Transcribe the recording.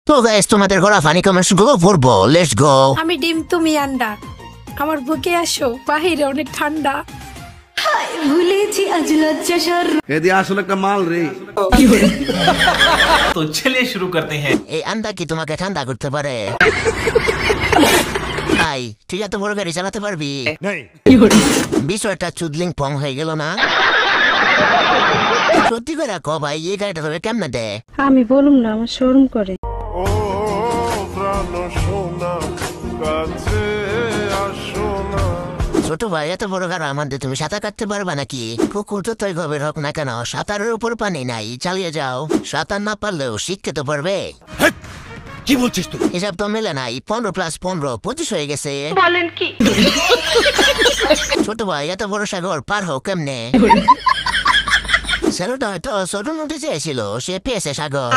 তো গাইস তোমাদের ঘোরা ফানি কমেন্টস গুলো পড়বো, লেটস গো। আমি ডিম তুমি আন্ডা, আমার বুকে আসো, বাহিরে অনেক ঠান্ডা। ভুলেছি আজ লজ্জা সর এদি আসলে একটা মাল রে। तो चलिए शुरू करते हैं। এই আন্ডা কি তোমাকে ঠান্ডা করতে পারে? ভাই তুই এত বড় গাড়ি চালাতে পারবি? বিষয়টা চুদলিং পং হয়ে গেল না? সত্যি করে ক ভাই, এই গাড়িটা তোকে কেমনে দে? আমি বলুম না, আমার শোরুম করে। ছোট ভাই এত বড় গাড়ি আমাদের তুমি সাঁতার কাটতে পারবা নাকি? পুকুর তো তৈ গভীর হোক না কেন, সাঁতারের উপর পানি নাই, চালিয়ে যাও। সাঁতার না পারলেও শিখতে তো পারবে। কি বলছিস তুই? হিসাব তো মেলে নাই, 15+15 25 হয়ে গেছে। বলেন কি? ছোট ভাই এত বড় সাগর পার হোক কেমনে? ছেলেটা হয়তো ছোট নদী চেয়েছিল, সে পেয়েছে সাগর।